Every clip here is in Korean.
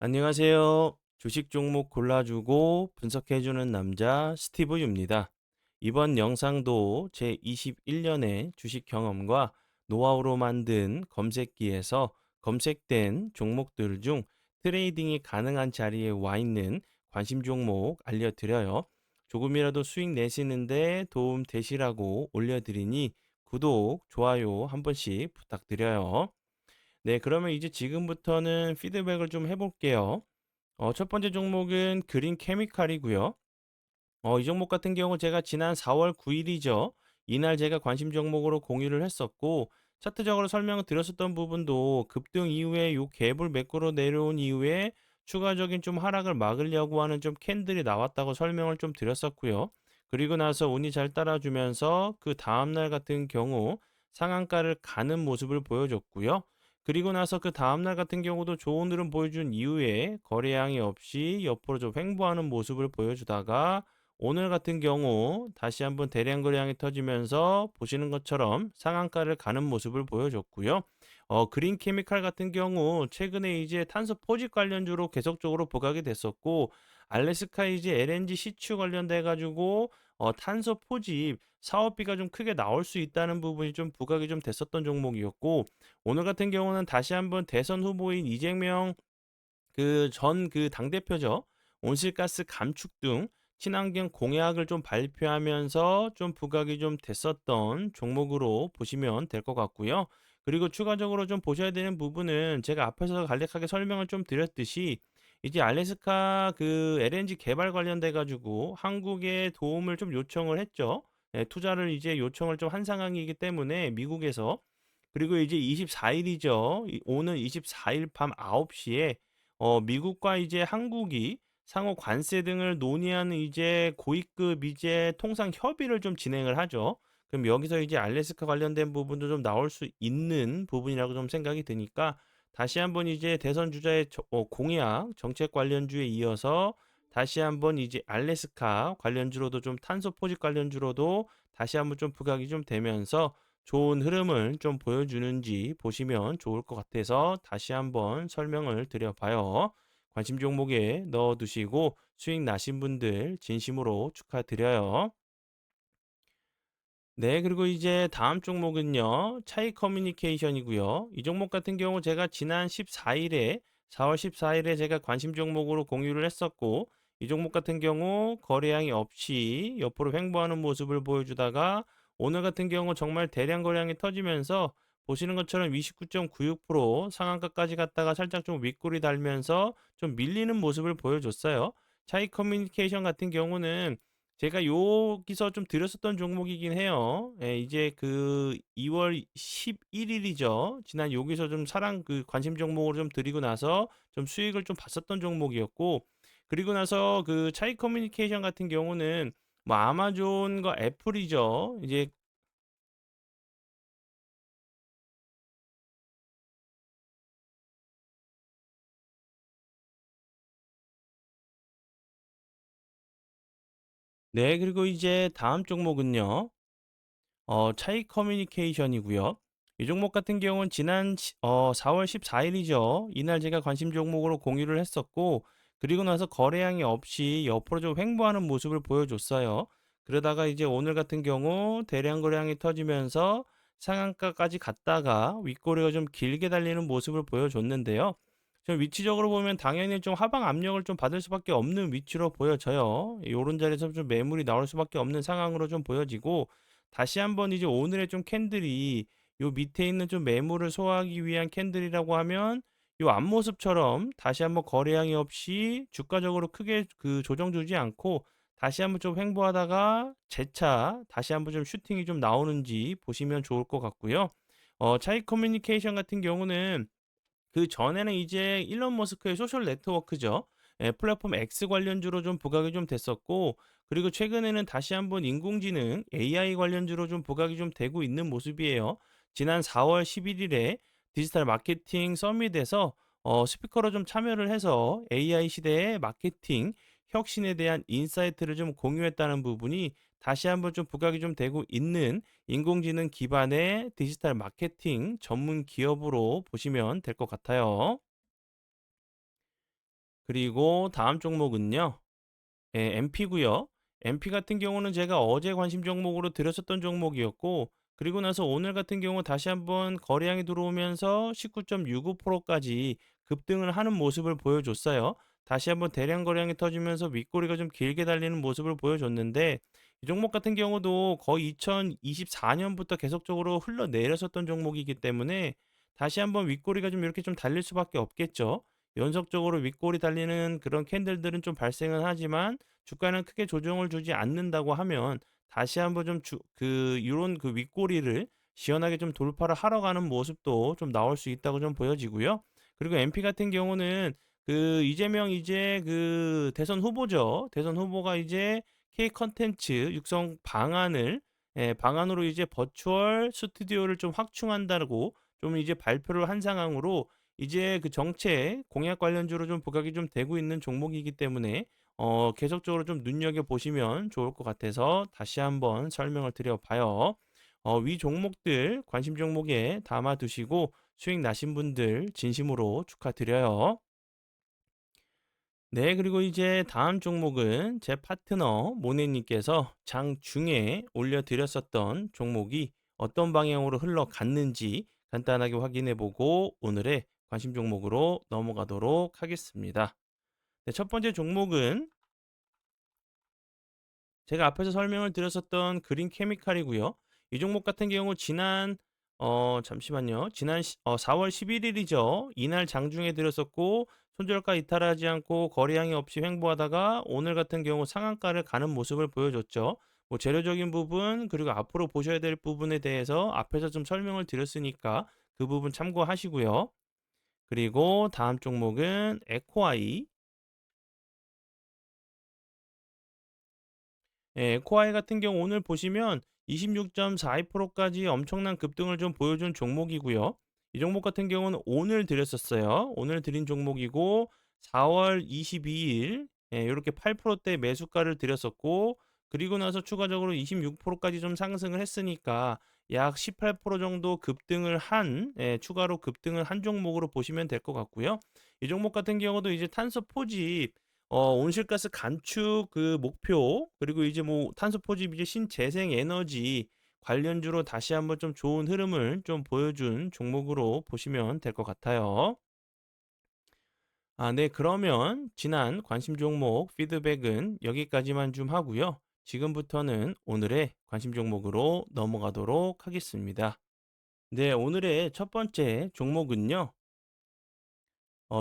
안녕하세요. 주식 종목 골라주고 분석해주는 남자 스티브 유입니다. 이번 영상도 제 21년의 주식 경험과 노하우로 만든 검색기에서 검색된 종목들 중 트레이딩이 가능한 자리에 와 있는 관심 종목 알려드려요. 조금이라도 수익 내시는데 도움 되시라고 올려드리니 구독, 좋아요 한 번씩 부탁드려요. 네, 그러면 이제 지금부터는 피드백을 좀 해볼게요. 첫 번째 종목은 그린 케미칼이고요. 이 종목 같은 경우 제가 지난 4월 9일이죠. 이날 제가 관심 종목으로 공유를 했었고, 차트적으로 설명을 드렸었던 부분도 급등 이후에 요 갭을 매꾸로 내려온 이후에 추가적인 좀 하락을 막으려고 하는 좀 캔들이 나왔다고 설명을 좀 드렸었고요. 그리고 나서 운이 잘 따라주면서 그 다음날 같은 경우 상한가를 가는 모습을 보여줬고요. 그리고 나서 그 다음날 같은 경우도 좋은 흐름 보여준 이후에 거래량이 없이 옆으로 좀 횡보하는 모습을 보여주다가 오늘 같은 경우 다시 한번 대량 거래량이 터지면서 보시는 것처럼 상한가를 가는 모습을 보여줬고요. 그린 케미칼 같은 경우 최근에 이제 탄소 포집 관련주로 계속적으로 부각이 됐었고 알래스카 이제 LNG 시추 관련돼 가지고 탄소 포집 사업비가 좀 크게 나올 수 있다는 부분이 좀 부각이 좀 됐었던 종목이었고 오늘 같은 경우는 다시 한번 대선 후보인 이재명 그 당대표죠. 온실가스 감축 등 친환경 공약을 좀 발표하면서 좀 부각이 좀 됐었던 종목으로 보시면 될 것 같고요. 그리고 추가적으로 좀 보셔야 되는 부분은 제가 앞에서 간략하게 설명을 좀 드렸듯이 이제 알래스카 그 LNG 개발 관련돼 가지고 한국에 도움을 좀 요청을 했죠. 예, 투자를 이제 요청을 좀 한 상황이기 때문에 미국에서 그리고 이제 24일이죠. 오는 24일 밤 9시에 미국과 이제 한국이 상호 관세 등을 논의하는 이제 고위급 이제 통상 협의를 좀 진행을 하죠. 그럼 여기서 이제 알래스카 관련된 부분도 좀 나올 수 있는 부분이라고 좀 생각이 드니까 다시 한번 이제 대선 주자의 공약 정책 관련주에 이어서 다시 한번 이제 알래스카 관련주로도 좀 탄소 포집 관련주로도 다시 한번 좀 부각이 좀 되면서 좋은 흐름을 좀 보여주는지 보시면 좋을 것 같아서 다시 한번 설명을 드려봐요. 관심 종목에 넣어두시고 수익 나신 분들 진심으로 축하드려요. 네, 그리고 이제 다음 종목은요, 차이 커뮤니케이션이고요. 이 종목 같은 경우 제가 지난 14일에, 4월 14일에 제가 관심 종목으로 공유를 했었고, 이 종목 같은 경우 거래량이 없이 옆으로 횡보하는 모습을 보여주다가 오늘 같은 경우 정말 대량 거래량이 터지면서 보시는 것처럼 29.96% 상한가까지 갔다가 살짝 좀 윗골이 달면서 좀 밀리는 모습을 보여줬어요. 차이 커뮤니케이션 같은 경우는 제가 여기서 좀 드렸었던 종목이긴 해요. 예, 이제 그 2월 11일이죠. 지난 여기서 좀 관심 종목으로 좀 드리고 나서 좀 수익을 좀 봤었던 종목이었고, 그리고 나서 그 차이 커뮤니케이션 같은 경우는 뭐 아마존과 애플이죠. 이제 네, 그리고 이제 다음 종목은요. 차이 커뮤니케이션이고요. 이 종목 같은 경우는 지난 4월 14일이죠. 이날 제가 관심 종목으로 공유를 했었고 그리고 나서 거래량이 없이 옆으로 좀 횡보하는 모습을 보여줬어요. 그러다가 이제 오늘 같은 경우 대량 거래량이 터지면서 상한가까지 갔다가 윗꼬리가 좀 길게 달리는 모습을 보여줬는데요. 좀 위치적으로 보면 당연히 좀 하방 압력을 좀 받을 수밖에 없는 위치로 보여져요. 요런 자리에서 좀 매물이 나올 수밖에 없는 상황으로 좀 보여지고 다시 한번 이제 오늘의 좀 캔들이 요 밑에 있는 좀 매물을 소화하기 위한 캔들이라고 하면 요 앞모습처럼 다시 한번 거래량이 없이 주가적으로 크게 그 조정 주지 않고 다시 한번 좀 횡보하다가 재차 다시 한번 좀 슈팅이 좀 나오는지 보시면 좋을 것 같고요. 차이 커뮤니케이션 같은 경우는 그전에는 이제 일론 머스크의 소셜 네트워크죠. 예, 플랫폼 X 관련주로 좀 부각이 좀 됐었고, 그리고 최근에는 다시 한번 인공지능 AI 관련주로 좀 부각이 좀 되고 있는 모습이에요. 지난 4월 11일에 디지털 마케팅 서밋에서 스피커로 좀 참여를 해서 AI 시대의 마케팅 혁신에 대한 인사이트를 좀 공유했다는 부분이 다시 한번 좀 부각이 좀 되고 있는 인공지능 기반의 디지털 마케팅 전문 기업으로 보시면 될 것 같아요. 그리고 다음 종목은요. 예, MP고요. MP 같은 경우는 제가 어제 관심 종목으로 들었었던 종목이었고, 그리고 나서 오늘 같은 경우 다시 한번 거래량이 들어오면서 19.65%까지 급등을 하는 모습을 보여줬어요. 다시 한번 대량 거래량이 터지면서 윗꼬리가 좀 길게 달리는 모습을 보여줬는데, 이 종목 같은 경우도 거의 2024년부터 계속적으로 흘러내렸었던 종목이기 때문에 다시 한번 윗꼬리가 좀 이렇게 좀 달릴 수밖에 없겠죠. 연속적으로 윗골이 달리는 그런 캔들들은 좀 발생은 하지만 주가는 크게 조정을 주지 않는다고 하면 다시 한번 좀 요런 그 윗꼬리를 시원하게 좀 돌파를 하러 가는 모습도 좀 나올 수 있다고 좀 보여지고요. 그리고 MP 같은 경우는 그 이재명 이제 그 대선 후보죠. 대선 후보가 이제 K 컨텐츠 육성 방안을 방안으로 이제 버추얼 스튜디오를 좀 확충한다고 좀 이제 발표를 한 상황으로 이제 그 정책 공약 관련주로 좀 부각이 좀 되고 있는 종목이기 때문에 계속적으로 좀 눈여겨 보시면 좋을 것 같아서 다시 한번 설명을 드려 봐요. 위 종목들 관심 종목에 담아 두시고 수익 나신 분들 진심으로 축하드려요. 네, 그리고 이제 다음 종목은 제 파트너 모네님께서 장중에 올려드렸었던 종목이 어떤 방향으로 흘러갔는지 간단하게 확인해 보고 오늘의 관심 종목으로 넘어가도록 하겠습니다. 네, 첫 번째 종목은 제가 앞에서 설명을 드렸었던 그린 케미칼이고요. 이 종목 같은 경우 지난 잠시만요. 지난 4월 11일이죠. 이날 장중에 들었었고 손절가 이탈하지 않고 거래량이 없이 횡보하다가 오늘 같은 경우 상한가를 가는 모습을 보여줬죠. 뭐 재료적인 부분 그리고 앞으로 보셔야 될 부분에 대해서 앞에서 좀 설명을 드렸으니까 그 부분 참고하시고요. 그리고 다음 종목은 에코아이. 예, 코아이 같은 경우 오늘 보시면 26.42%까지 엄청난 급등을 좀 보여준 종목이고요. 이 종목 같은 경우는 오늘 드렸었어요. 오늘 드린 종목이고 4월 22일 이렇게 8%대 매수가를 드렸었고 그리고 나서 추가적으로 26%까지 좀 상승을 했으니까 약 18% 정도 급등을 한 추가로 급등을 한 종목으로 보시면 될 것 같고요. 이 종목 같은 경우도 이제 탄소 포집 온실가스 감축 그 목표 그리고 이제 뭐 탄소 포집 이제 신재생 에너지 관련주로 다시 한번 좀 좋은 흐름을 좀 보여준 종목으로 보시면 될 것 같아요. 아, 네. 그러면 지난 관심 종목 피드백은 여기까지만 좀 하고요. 지금부터는 오늘의 관심 종목으로 넘어가도록 하겠습니다. 네, 오늘의 첫 번째 종목은요.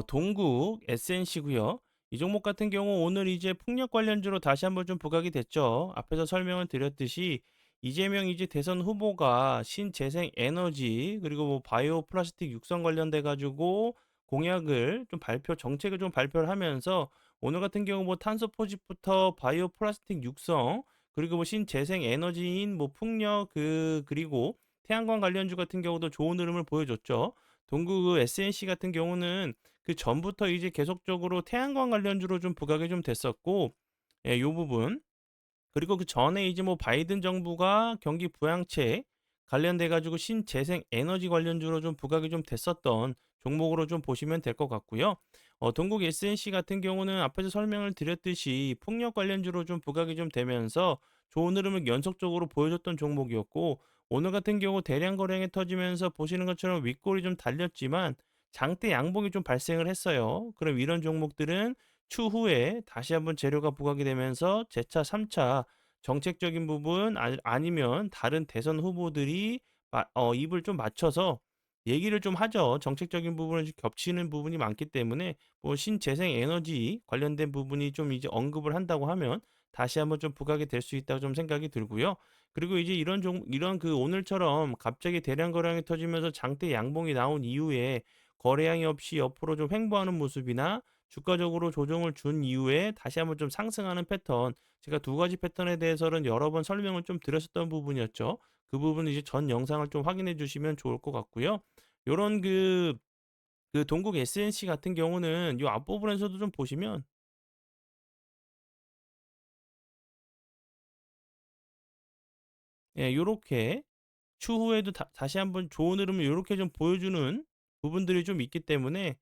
동국 SNC고요. 이 종목 같은 경우 오늘 이제 풍력 관련주로 다시 한번 좀 부각이 됐죠. 앞에서 설명을 드렸듯이 이재명 이제 대선 후보가 신재생 에너지 그리고 뭐 바이오 플라스틱 육성 관련돼 가지고 공약을 좀 정책을 좀 발표를 하면서 오늘 같은 경우 뭐 탄소 포집부터 바이오 플라스틱 육성 그리고 뭐 신재생 에너지인 뭐 풍력 그리고 태양광 관련주 같은 경우도 좋은 흐름을 보여줬죠. 동국 SNC 같은 경우는 그 전부터 이제 계속적으로 태양광 관련주로 좀 부각이 좀 됐었고, 예, 요 부분. 그리고 그 전에 이제 뭐 바이든 정부가 경기 부양책 관련돼 가지고 신재생 에너지 관련주로 좀 부각이 좀 됐었던 종목으로 좀 보시면 될 것 같고요. 동국 SNC 같은 경우는 앞에서 설명을 드렸듯이 풍력 관련주로 좀 부각이 좀 되면서 좋은 흐름을 연속적으로 보여줬던 종목이었고 오늘 같은 경우 대량 거래량이 터지면서 보시는 것처럼 윗골이 좀 달렸지만 장대 양봉이 좀 발생을 했어요. 그럼 이런 종목들은 추후에 다시 한번 재료가 부각이 되면서 재차 3차 정책적인 부분 아니면 다른 대선 후보들이 입을 좀 맞춰서 얘기를 좀 하죠. 정책적인 부분을 좀 겹치는 부분이 많기 때문에 뭐 신재생 에너지 관련된 부분이 좀 이제 언급을 한다고 하면 다시 한번 좀 부각이 될 수 있다고 좀 생각이 들고요. 그리고 이제 이런 그 오늘처럼 갑자기 대량 거래량이 터지면서 장대 양봉이 나온 이후에 거래량이 없이 옆으로 좀 횡보하는 모습이나 주가적으로 조정을 준 이후에 다시 한번 좀 상승하는 패턴, 제가 두 가지 패턴에 대해서는 여러 번 설명을 좀 드렸었던 부분이었죠. 그 부분은 이제 전 영상을 좀 확인해 주시면 좋을 것 같고요. 요런 그 동국 SNC 같은 경우는 요 앞부분에서도 좀 보시면 예, 요렇게 추후에도 다시 한번 좋은 흐름을 요렇게 좀 보여주는 부분들이 좀 있기 때문에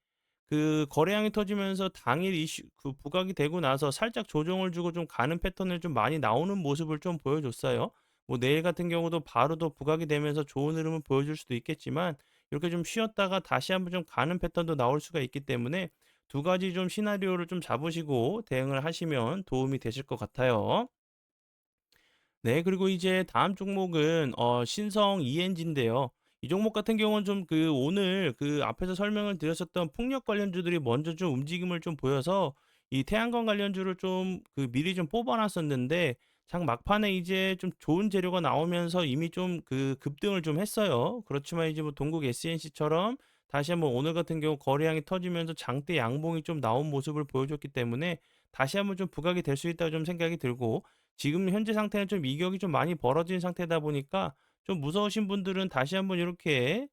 그 거래량이 터지면서 당일 이슈 그 부각이 되고 나서 살짝 조정을 주고 좀 가는 패턴을 좀 많이 나오는 모습을 좀 보여줬어요. 뭐 내일 같은 경우도 바로 더 부각이 되면서 좋은 흐름을 보여줄 수도 있겠지만 이렇게 좀 쉬었다가 다시 한번 좀 가는 패턴도 나올 수가 있기 때문에 두 가지 좀 시나리오를 좀 잡으시고 대응을 하시면 도움이 되실 것 같아요. 네. 그리고 이제 다음 종목은 신성 ENG인데요. 이 종목 같은 경우는 좀 그 오늘 그 앞에서 설명을 드렸었던 풍력 관련주들이 먼저 좀 움직임을 좀 보여서 이 태양광 관련주를 좀 그 미리 좀 뽑아 놨었는데 장 막판에 이제 좀 좋은 재료가 나오면서 이미 좀 그 급등을 좀 했어요. 그렇지만 이제 뭐 동국 SNC처럼 다시 한번 오늘 같은 경우 거래량이 터지면서 장대 양봉이 좀 나온 모습을 보여줬기 때문에 다시 한번 좀 부각이 될 수 있다고 좀 생각이 들고 지금 현재 상태는 좀 이격이 좀 많이 벌어진 상태다 보니까 좀 무서우신 분들은 다시 한번 이렇게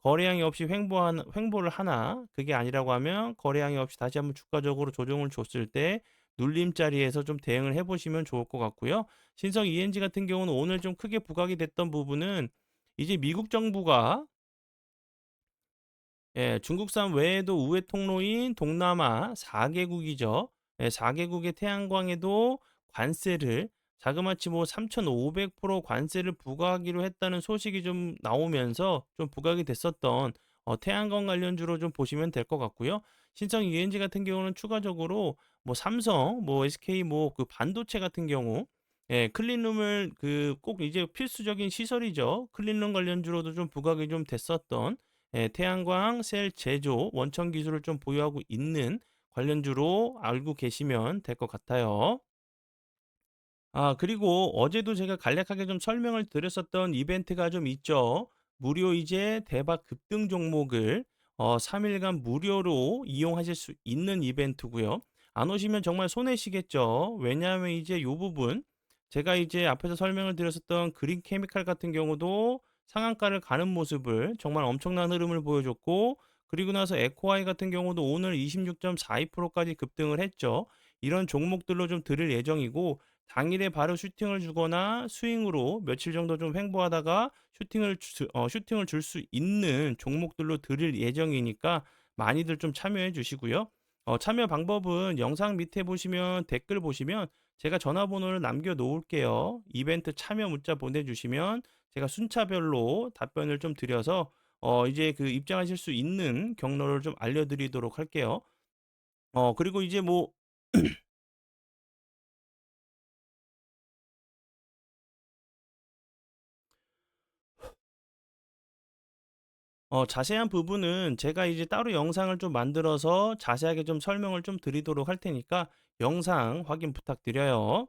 거래량이 없이 횡보를 하나 그게 아니라고 하면 거래량이 없이 다시 한번 주가적으로 조정을 줬을 때 눌림자리에서 좀 대응을 해 보시면 좋을 것 같고요. 신성 ENG 같은 경우는 오늘 좀 크게 부각이 됐던 부분은 이제 미국 정부가 중국산 외에도 우회 통로인 동남아 4개국이죠. 4개국의 태양광에도 관세를 자그마치 뭐 3,500% 관세를 부과하기로 했다는 소식이 좀 나오면서 좀 부각이 됐었던 태양광 관련주로 좀 보시면 될 것 같고요. 신성 ENG 같은 경우는 추가적으로 뭐 삼성, 뭐 SK 뭐 그 반도체 같은 경우 클린룸을 그 꼭 이제 필수적인 시설이죠. 클린룸 관련주로도 좀 부각이 좀 됐었던 태양광 셀 제조 원천 기술을 좀 보유하고 있는 관련주로 알고 계시면 될 것 같아요. 그리고 어제도 제가 간략하게 좀 설명을 드렸었던 이벤트가 좀 있죠. 무료 이제 대박 급등 종목을 3일간 무료로 이용하실 수 있는 이벤트고요. 안 오시면 정말 손해시겠죠. 왜냐하면 이제 요 부분 제가 이제 앞에서 설명을 드렸었던 그린 케미칼 같은 경우도 상한가를 가는 모습을 정말 엄청난 흐름을 보여줬고 그리고 나서 에코아이 같은 경우도 오늘 26.42%까지 급등을 했죠. 이런 종목들로 좀 들을 예정이고 당일에 바로 슈팅을 주거나 스윙으로 며칠 정도 좀 횡보하다가 슈팅을 줄 수 있는 종목들로 드릴 예정이니까 많이들 좀 참여해 주시고요. 참여 방법은 영상 밑에 보시면 댓글 보시면 제가 전화번호를 남겨 놓을게요. 이벤트 참여 문자 보내주시면 제가 순차별로 답변을 좀 드려서 이제 그 입장하실 수 있는 경로를 좀 알려드리도록 할게요. 그리고 이제 뭐 자세한 부분은 제가 이제 따로 영상을 좀 만들어서 자세하게 좀 설명을 좀 드리도록 할 테니까 영상 확인 부탁드려요.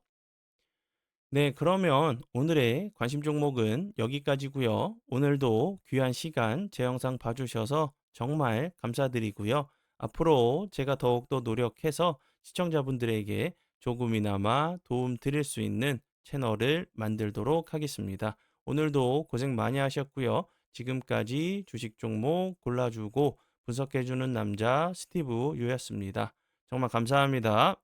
네, 그러면 오늘의 관심 종목은 여기까지고요. 오늘도 귀한 시간 제 영상 봐주셔서 정말 감사드리고요. 앞으로 제가 더욱더 노력해서 시청자분들에게 조금이나마 도움 드릴 수 있는 채널을 만들도록 하겠습니다. 오늘도 고생 많이 하셨고요. 지금까지 주식 종목 골라주고 분석해주는 남자 스티브 유였습니다. 정말 감사합니다.